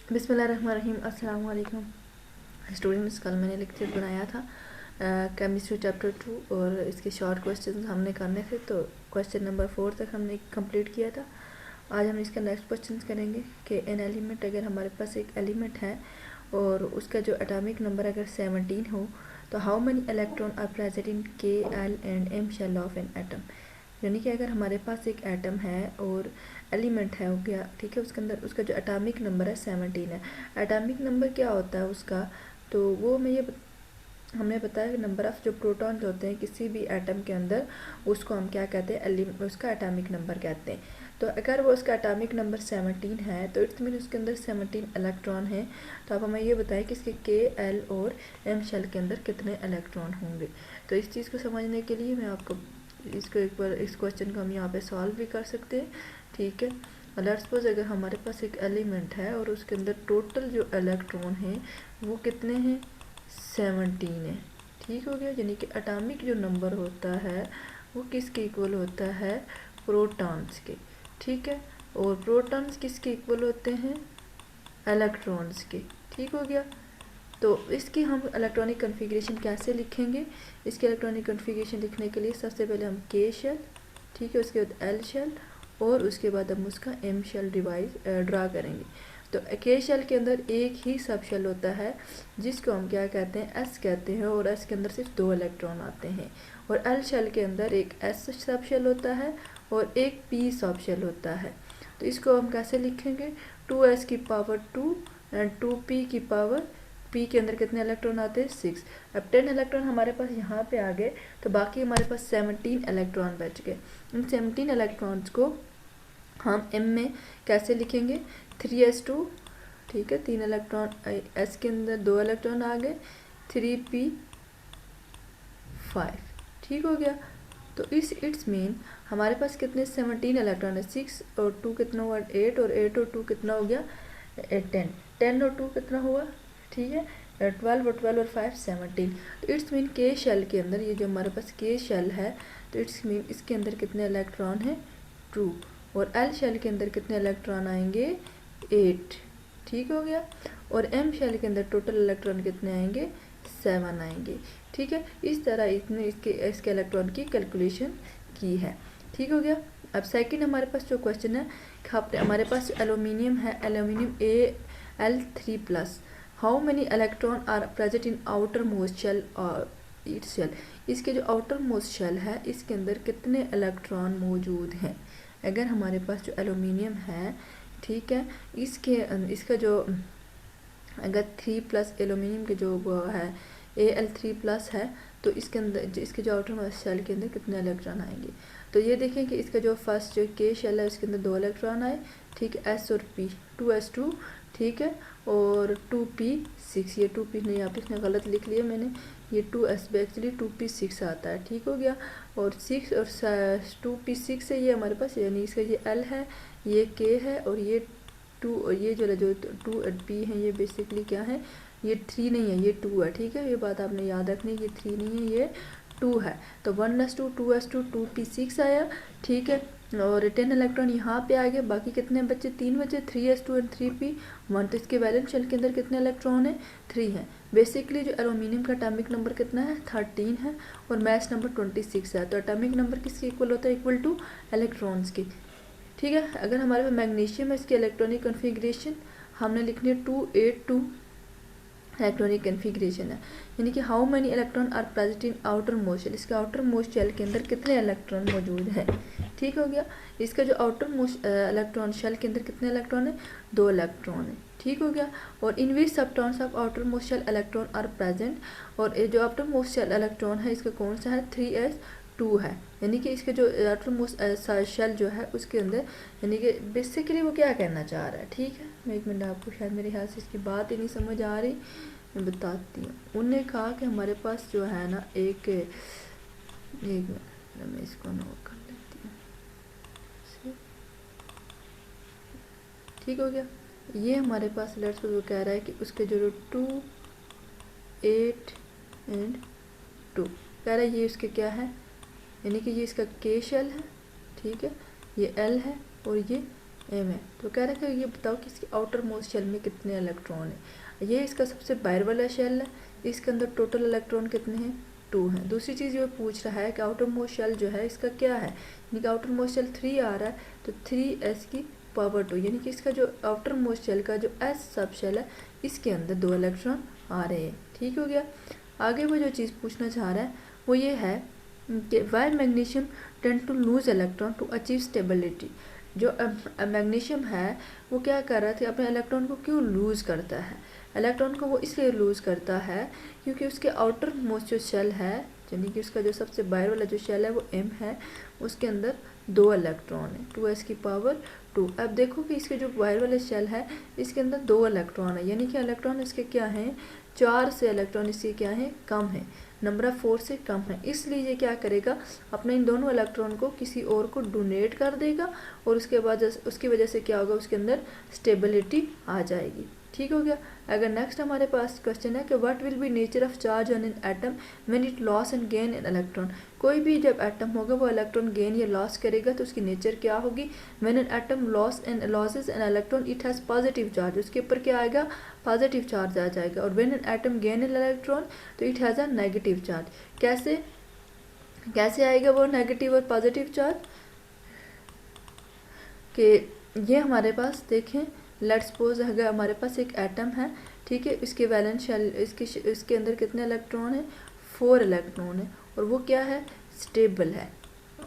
बिस्मिल्लाहिर्रहमानिर्रहीम। अस्सलाम वालेकुम स्टूडेंट्स। कल मैंने लेक्चर बनाया था केमिस्ट्री चैप्टर 2 और इसके शॉर्ट क्वेश्चन हमने करने थे, तो क्वेश्चन नंबर 4 तक हमने कंप्लीट किया था। आज हम इसका नेक्स्ट क्वेश्चन करेंगे कि एन एलिमेंट, अगर हमारे पास एक एलिमेंट है और उसका जो एटॉमिक नंबर अगर 17 हो, तो how many electron are present in K, L and M shell of an atom. यानी कि अगर हमारे पास एक एटम है और एलिमेंट है हो गया, ठीक है, उसके अंदर उसका जो एटॉमिक नंबर है 17 है। एटॉमिक नंबर क्या होता है उसका, तो वो हमने बताया कि नंबर ऑफ जो प्रोटॉन्स होते हैं किसी भी एटम के अंदर, उसको हम क्या कहते हैं, उसका एटॉमिक नंबर कहते हैं। तो अगर वो उसका एटॉमिक नंबर 17 है तो इट्स मीन उसके अंदर 17 इलेक्ट्रॉन है। तो आप हमें ये बताएं कि इसके के, एल और एम शेल के अंदर कितने इलेक्ट्रॉन होंगे। तो इस चीज़ को समझने के लिए मैं आपको इसको एक बार, इस क्वेश्चन को हम यहाँ पे सॉल्व भी कर सकते हैं, ठीक है। लेट्स सपोज अगर हमारे पास एक एलिमेंट है और उसके अंदर टोटल जो इलेक्ट्रॉन है वो कितने हैं, 17 है, ठीक हो गया। यानी कि एटॉमिक जो नंबर होता है वो किसके इक्वल होता है, प्रोटॉन्स के, ठीक है। और प्रोटॉन्स किसके इक्वल होते हैं, इलेक्ट्रॉन्स के, ठीक हो गया। तो इसकी हम इलेक्ट्रॉनिक कन्फिग्रेशन कैसे लिखेंगे, इसकी इलेक्ट्रॉनिक कन्फिग्रेशन लिखने के लिए सबसे पहले हम के शेल, ठीक है, उसके बाद एल शेल और उसके बाद हम उसका एम शेल ड्रा करेंगे। तो के शेल के अंदर एक ही सब शेल होता है जिसको हम क्या कहते हैं, एस कहते हैं, और एस के अंदर सिर्फ 2 इलेक्ट्रॉन आते हैं। और एल शेल के अंदर एक एस सब शेल होता है और एक पी सब शेल होता है। तो इसको हम कैसे लिखेंगे, 2s की पावर 2 एंड 2p की पावर, पी के अंदर कितने इलेक्ट्रॉन आते हैं, 6। अब 10 इलेक्ट्रॉन हमारे पास यहाँ पे आ गए, तो बाकी हमारे पास 17 इलेक्ट्रॉन बच गए। इन 17 इलेक्ट्रॉन्स को हम एम में कैसे लिखेंगे, 3s2, ठीक है, 3 इलेक्ट्रॉन, एस के अंदर 2 इलेक्ट्रॉन आ गए, 3p 5, ठीक हो गया। तो इट्स मीन हमारे पास कितने 17 इलेक्ट्रॉन है, 6 और 2 कितना हुआ 8, और 8 और 2 कितना हो गया 10, 10 और 2 कितना हुआ, ठीक है, 12 और 12 और 5 17। तो इट्स मीन के शेल के अंदर, ये जो हमारे पास के शेल है, तो इट्स मीन इसके अंदर कितने इलेक्ट्रॉन है 2, और एल शेल के अंदर कितने इलेक्ट्रॉन आएंगे 8, ठीक हो गया। और एम शेल के अंदर टोटल इलेक्ट्रॉन कितने आएंगे 7 आएंगे, ठीक है। इस तरह इसने इसके इलेक्ट्रॉन की कैलकुलेशन की है, ठीक हो गया। अब सेकंड हमारे पास जो क्वेश्चन है, हमारे पास एल्यूमिनियम है, aluminium Al3+, how many electron are present in outer most shell और इट्स शेल। इसके जो आउटर मोस्ट शेल है इसके अंदर कितने इलेक्ट्रॉन मौजूद हैं। अगर हमारे पास जो एल्यूमिनियम है, ठीक है, इसका जो अगर 3+ एल्यूमिनियम के जो वो है Al3+ है, तो इसके अंदर इसके जो आउटर मोस्ट शेल के अंदर कितने इलेक्ट्रॉन आएंगे। तो ये देखें कि इसका जो फर्स्ट जो के शेल है उसके अंदर 2 इलेक्ट्रॉन आए, ठीक है, एस और पी, 2s2, ठीक है, और 2p6, ये 2p नहीं, यहाँ पे इसने गलत लिख लिया मैंने, ये 2s एक्चुअली 2p6 आता है, ठीक हो गया। और 6 और 2p6 है ये हमारे पास, यानी इसका ये l है, ये k है, और ये 2, और ये जो 2p है ये बेसिकली क्या है, ये 3 नहीं है, ये 2 है, ठीक है। ये बात आपने याद रखनी, ये 3 नहीं है, ये 2 है। तो 1s2 2s2 2p6 आया, ठीक है, और 10 इलेक्ट्रॉन यहाँ पे आ गए, बाकी कितने बचे, 3 बचे, 3s2 एंड 3p1। तो इसके वैलेंस शेल के अंदर कितने इलेक्ट्रॉन है, 3 है। बेसिकली जो एल्यूमिनियम का एटॉमिक नंबर कितना है, 13 है, और मास नंबर 26 है। तो एटॉमिक नंबर किसके इक्वल होता है, इक्वल टू इलेक्ट्रॉन्स की, ठीक है। अगर हमारे पास मैग्नीशियम है, इसकी इलेक्ट्रॉनिक कन्फिग्रेशन हमने लिखनी है 282 इलेक्ट्रॉनिक कन्फिग्रेशन है, यानी कि how many electron are present in outer most shell. इसके आउटर मोस्ट शेल के अंदर कितने इलेक्ट्रॉन मौजूद हैं, ठीक हो गया। इसका जो आउटर मोस्ट इलेक्ट्रॉन शेल के अंदर कितने इलेक्ट्रॉन है, 2 इलेक्ट्रॉन है, ठीक हो गया। और इन विच सबटॉन्स of outer most shell electron are present, और जो आउटर मोस्ट शेल इलेक्ट्रॉन है इसका कौन सा है, 3s2 है। यानी कि इसके जो आउटर मोस्ट शेल जो है उसके अंदर, यानी कि बेसिकली वो क्या कहना चाह रहा है, ठीक है। मैं एक मिनट, आपको शायद मेरे ख्याल से इसकी बात ही नहीं समझ आ रही, मैं बताती हूँ। उन्होंने कहा कि हमारे पास जो है ना एक मिनट मैं इसको नोट कर लेती हूँ, ठीक हो गया। ये हमारे पास लेट्स वो कह रहा है कि उसके जो 2 8 एंड 2 कह रहा है, ये उसके क्या है, यानी कि ये इसका के शेल है, ठीक है, ये एल है और ये एम है। तो कह रहा है कि ये बताओ कि इसके आउटर मोस्ट शेल में कितने इलेक्ट्रॉन है। ये इसका सबसे बाहर वाला शेल है, इसके अंदर टोटल इलेक्ट्रॉन कितने हैं, 2 हैं। दूसरी चीज़ ये पूछ रहा है कि आउटर मोस्ट शेल जो है इसका क्या है, यानी कि आउटर मोस्ट शेल 3 आ रहा है, तो 3s की पावर 2, यानी कि इसका जो आउटर मोस्ट शेल का जो s सब शेल है इसके अंदर 2 इलेक्ट्रॉन आ रहे हैं। ठीक हो गया। आगे वो जो चीज़ पूछना चाह रहा है वो ये है कि why magnesium tend to lose electron to achieve stability. जो मैग्नीशियम है वो क्या कर रहा था, अपने इलेक्ट्रॉन को क्यों लूज़ करता है। इलेक्ट्रॉन को वो इसलिए लूज़ करता है क्योंकि उसके आउटर मोस्ट जो शेल है, यानी कि उसका जो सबसे बाहर वाला जो शेल है वो m है, उसके अंदर 2 इलेक्ट्रॉन है, 2s की पावर 2। अब देखो कि इसके जो बाहर वाले शेल है इसके अंदर 2 इलेक्ट्रॉन है, यानी कि इलेक्ट्रॉन इसके क्या हैं, 4 से इलेक्ट्रॉन इसके क्या है, कम है, नंबर ऑफ 4 से कम है। इसलिए ये क्या करेगा, अपने इन दोनों इलेक्ट्रॉन को किसी और को डोनेट कर देगा और उसके बाद उसकी वजह से क्या होगा, उसके अंदर स्टेबिलिटी आ जाएगी। ठीक हो गया। अगर नेक्स्ट हमारे पास क्वेश्चन है कि what will be nature of charge on an atom when it loss and gain an electron. कोई भी जब एटम होगा वो इलेक्ट्रॉन गेन या लॉस करेगा तो उसकी नेचर क्या होगी। When an atom loses an electron it has positive charge, उसके ऊपर क्या आएगा, पॉजिटिव चार्ज आ जाएगा। और when an atom gain an electron तो it has a negative charge. कैसे आएगा वो नेगेटिव और पॉजिटिव चार्ज, कि ये हमारे पास देखें, लेट्स सपोज अगर हमारे पास एक एटम है, ठीक है, इसके वैलेंस शेल इसके अंदर कितने इलेक्ट्रॉन है, 4 इलेक्ट्रॉन है, और वो क्या है, स्टेबल है,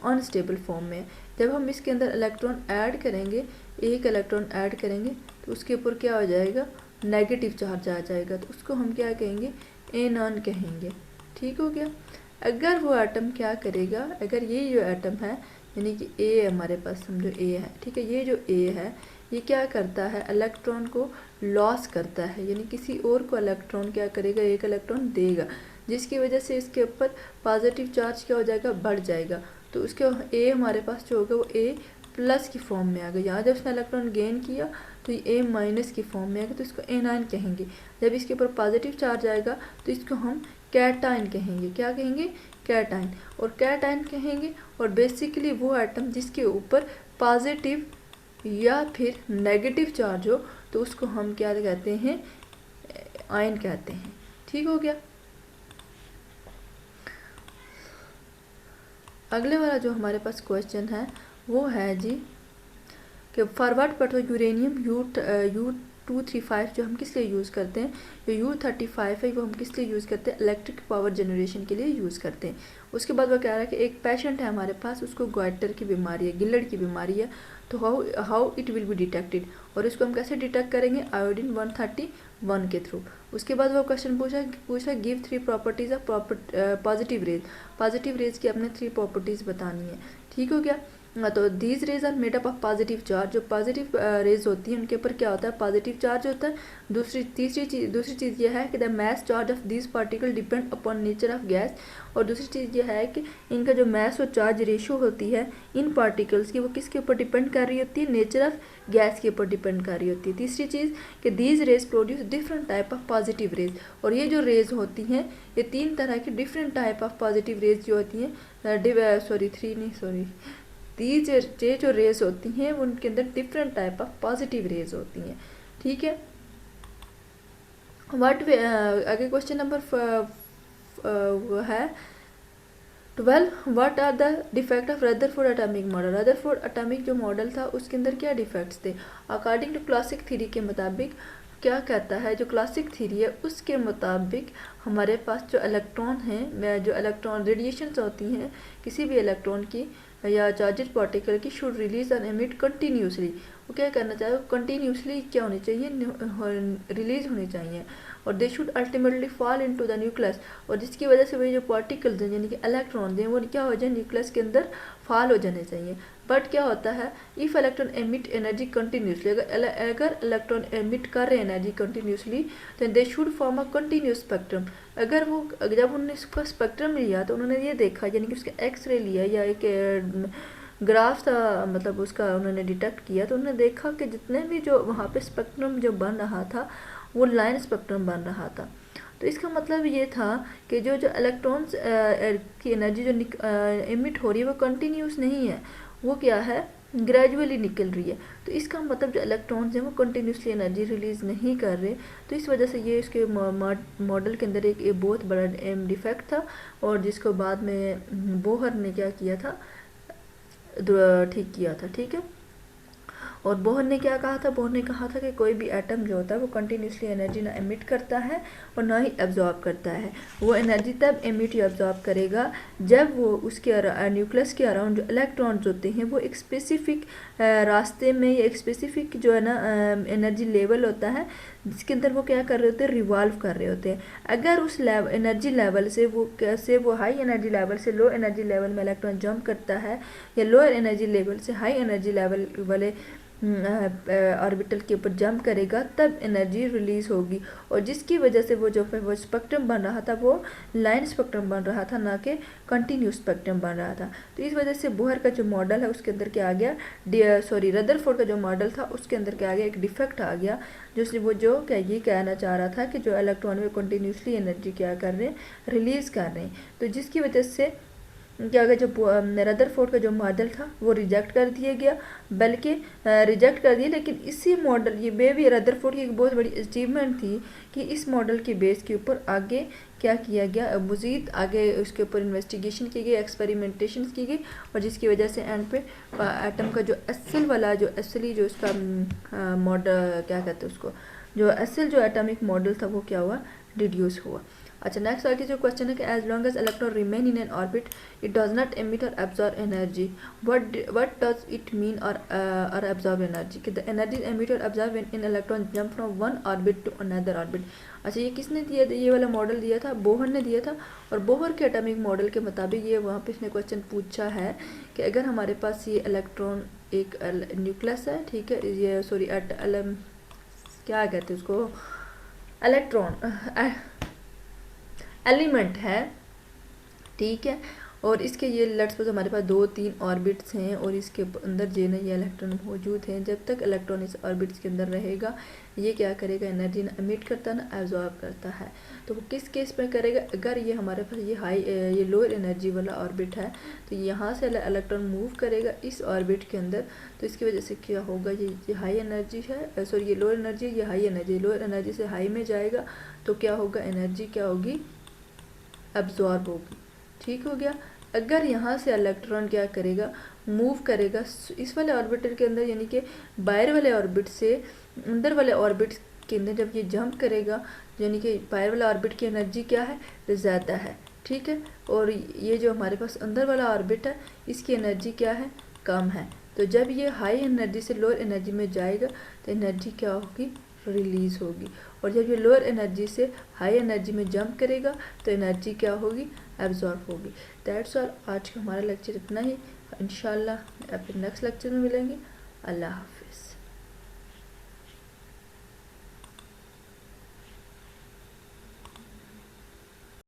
अनस्टेबल फॉर्म में। जब हम इसके अंदर इलेक्ट्रॉन ऐड करेंगे, एक इलेक्ट्रॉन ऐड करेंगे तो उसके ऊपर क्या हो जाएगा, नेगेटिव चार्ज आ जाएगा, तो उसको हम क्या कहेंगे, एनॉन कहेंगे। ठीक हो गया। अगर वो एटम क्या करेगा, अगर ये जो एटम है यानी कि ए हमारे पास समझो ए है, ठीक है, ये जो ए है ये क्या करता है, इलेक्ट्रॉन को लॉस करता है, यानी किसी और को इलेक्ट्रॉन क्या करेगा, एक इलेक्ट्रॉन देगा, जिसकी वजह से इसके ऊपर पॉजिटिव चार्ज क्या हो जाएगा, बढ़ जाएगा। तो उसके ए हमारे पास जो होगा वो ए प्लस की फॉर्म में आ गया। यहाँ जब उसने इलेक्ट्रॉन गेन किया तो ये ए माइनस की फॉर्म में आएगा, तो इसको एनाइन कहेंगे। जब इसके ऊपर पॉजिटिव चार्ज आएगा तो इसको हम कैटाइन कहेंगे। क्या कहेंगे, कैटाइन। और कैटाइन कहेंगे, और बेसिकली वो एटम जिसके ऊपर पॉजिटिव या फिर नेगेटिव चार्ज हो तो उसको हम क्या कहते हैं, आयन कहते हैं। ठीक हो गया। अगले वाला जो हमारे पास क्वेश्चन है वो है जी कि फॉरवर्ड पटो यूरेनियम U235 जो हम किस लिए यूज़ करते हैं, जो U35 है वो हम किस लिए यूज़ करते हैं, इलेक्ट्रिक पावर जनरेशन के लिए यूज़ करते हैं। उसके बाद वो कह रहा है कि एक पेशेंट है हमारे पास, उसको ग्वाइटर की बीमारी है, गिल्लड़ की बीमारी है, तो how it will be detected, और इसको हम कैसे डिटेक्ट करेंगे, आयोडीन 131 के थ्रू। उसके बाद वो क्वेश्चन पूछा give 3 properties of positive raise. Positive raise की अपने 3 प्रॉपर्टीज़ बतानी है। ठीक हो गया। तो these rays are made up of positive charge. जो पॉजिटिव रेज होती हैं उनके ऊपर क्या होता है, पॉजिटिव चार्ज होता है। दूसरी चीज़ यह है कि the mass charge of this particle depend upon nature of gas. और दूसरी चीज़ यह है कि इनका जो मास और चार्ज रेशो होती है इन पार्टिकल्स की, वो किसके ऊपर डिपेंड कर रही होती है, नेचर ऑफ गैस के ऊपर डिपेंड कर रही होती है। तीसरी चीज़ कि these raise produce different type of positive raise. और ये जो रेज होती हैं ये 3 तरह की different type of positive raise जो होती हैं, ये जो रेज होती हैं उनके अंदर different type of positive rays होती हैं। ठीक है। आगे क्वेश्चन नंबर है 12, what are the defect of Rutherford atomic model. Rutherford atomic जो मॉडल था उसके अंदर क्या डिफेक्ट्स थे। अकॉर्डिंग टू क्लासिक थ्योरी के मुताबिक क्या कहता है, जो क्लासिक थ्योरी है उसके मुताबिक हमारे पास जो इलेक्ट्रॉन हैं, जो इलेक्ट्रॉन रेडिएशंस होती हैं किसी भी इलेक्ट्रॉन की या चार्जेड पार्टिकल की, should release and emit continuously. वो क्या करना चाहिए, कंटिन्यूसली क्या होनी चाहिए, रिलीज होनी चाहिए। और they should ultimately fall into the nucleus. और जिसकी वजह से वही जो पार्टिकल्स हैं यानी कि इलेक्ट्रॉन हैं वो क्या हो जाए, न्यूक्लियस के अंदर फॉल हो जाने चाहिए। बट क्या होता है, if electron emit energy continuously, अगर इलेक्ट्रॉन एमिट कर रहे हैं एनर्जी कंटिन्यूसली तो they should form a continuous spectrum. अगर वो जब उन्होंने इसका स्पेक्ट्रम लिया तो उन्होंने ये देखा, यानी कि उसका एक्सरे लिया या एक ग्राफ था, मतलब उसका उन्होंने डिटेक्ट किया, तो उन्होंने देखा कि जितने भी जो वहाँ पे स्पेक्ट्रम जो बन रहा था वो लाइन स्पेक्ट्रम बन रहा था। तो इसका मतलब ये था कि जो इलेक्ट्रॉन्स की एनर्जी जो एमिट हो रही है वो कंटिन्यूस नहीं है, वो क्या है, ग्रेजुअली निकल रही है। तो इसका मतलब जो इलेक्ट्रॉन्स हैं वो कंटिन्यूसली एनर्जी रिलीज़ नहीं कर रहे। तो इस वजह से ये इसके मॉडल के अंदर एक बहुत बड़ा डिफेक्ट था, और जिसको बाद में बोहर ने क्या किया था, ठीक किया था। ठीक है, और बोहर ने क्या कहा था, बोहर ने कहा था कि कोई भी एटम जो होता है वो कंटिन्यूसली एनर्जी ना एमिट करता है और ना ही एब्जॉर्ब करता है। वो एनर्जी तब एमिट या एब्जॉर्ब करेगा जब वो उसके न्यूक्लियस के अराउंड जो इलेक्ट्रॉन्स होते हैं वो एक स्पेसिफिक रास्ते में या एक स्पेसिफिक जो है ना एनर्जी लेवल होता है, जिसके अंदर वो क्या कर रहे होते हैं, रिवॉल्व कर रहे होते हैं। अगर उस एनर्जी लेवल से वो हाई एनर्जी लेवल से लो एनर्जी लेवल में इलेक्ट्रॉन जंप करता है, या लोअर एनर्जी लेवल से हाई एनर्जी लेवल वाले ऑर्बिटल के ऊपर जंप करेगा, तब एनर्जी रिलीज होगी। और जिसकी वजह से वो स्पेक्ट्रम बन रहा था वो लाइन स्पेक्ट्रम बन रहा था, ना कि कंटिन्यूस स्पेक्ट्रम बन रहा था। तो इस वजह से बोहर का जो मॉडल है उसके अंदर क्या आ गया, रदरफोर्ड का जो मॉडल था उसके अंदर क्या आ गया, एक डिफेक्ट आ गया, जो क्या ये कहना चाह रहा था कि जो इलेक्ट्रॉन में कंटिन्यूसली एनर्जी क्या कर रहे हैं, रिलीज कर रहे हैं। तो जिसकी वजह से क्या गया, जो रदरफोर्ड का जो मॉडल था वो रिजेक्ट कर दिया गया, बल्कि रिजेक्ट कर दिया। लेकिन इसी मॉडल, ये भी रदरफोर्ड की एक बहुत बड़ी अचीवमेंट थी कि इस मॉडल के बेस के ऊपर आगे क्या किया गया, मज़ीद आगे उसके ऊपर इन्वेस्टिगेशन की गई, एक्सपेरिमेंटेशन की गई, और जिसकी वजह से एंड पे एटम का जो असली जो उसका मॉडल क्या कहते हैं उसको, जो असल जो एटॉमिक मॉडल था वो क्या हुआ, डिड्यूस हुआ। अच्छा, नेक्स्ट आगे जो क्वेश्चन है कि as long as electron remain in an orbit it does not emit और absorb energy, what does it mean और एब्जॉर्ब एनर्जी, कि द एनर्जी एमिट और absorb in electron jump from one orbit to another orbit. अच्छा, ये किसने दिया, ये वाला मॉडल दिया था, बोहर ने दिया था। और बोहर के एटॉमिक मॉडल के मुताबिक ये वहाँ पे इसने क्वेश्चन पूछा है कि अगर हमारे पास ये इलेक्ट्रॉन एक न्यूक्लियस है, ठीक है, ये क्या कहते हैं उसको, इलेक्ट्रॉन एलिमेंट है, ठीक है, और इसके ये लेट्स सपोज हमारे पास 2-3 ऑर्बिट्स हैं और इसके अंदर जो है ये इलेक्ट्रॉन मौजूद हैं। जब तक इलेक्ट्रॉन इस ऑर्बिट्स के अंदर रहेगा ये क्या करेगा, एनर्जी ना एमिट करता ना एब्जॉर्ब करता है। तो वो किस केस में करेगा, अगर ये हमारे पास ये लोअर एनर्जी वाला ऑर्बिट है तो यहाँ से इलेक्ट्रॉन मूव करेगा इस ऑर्बिट के अंदर, तो इसकी वजह से क्या होगा, ये हाई एनर्जी है, सॉरी ये लोअर एनर्जी, ये हाई एनर्जी, लोअर एनर्जी से हाई में जाएगा तो क्या होगा, एनर्जी क्या होगी, एब्जॉर्ब होगी। ठीक हो गया। अगर यहाँ से इलेक्ट्रॉन क्या करेगा, मूव करेगा इस वाले ऑर्बिटर के अंदर, यानी कि बाहर वाले ऑर्बिट से अंदर वाले ऑर्बिट के अंदर जब ये जंप करेगा, यानी कि बाहर वाला ऑर्बिट की एनर्जी क्या है, ज़्यादा है, ठीक है, और ये जो हमारे पास अंदर वाला ऑर्बिट है इसकी एनर्जी क्या है, कम है। तो जब ये हाई एनर्जी से लोअर एनर्जी में जाएगा तो एनर्जी क्या होगी, रिलीज़ होगी। और जब ये लोअर एनर्जी से हाई एनर्जी में जंप करेगा तो एनर्जी क्या होगी, एब्जॉर्ब होगी। दैट्स ऑल, आज का हमारा लेक्चर इतना ही। इंशाल्लाह फिर नेक्स्ट लेक्चर में मिलेंगे। अल्लाह हाफ़िज़।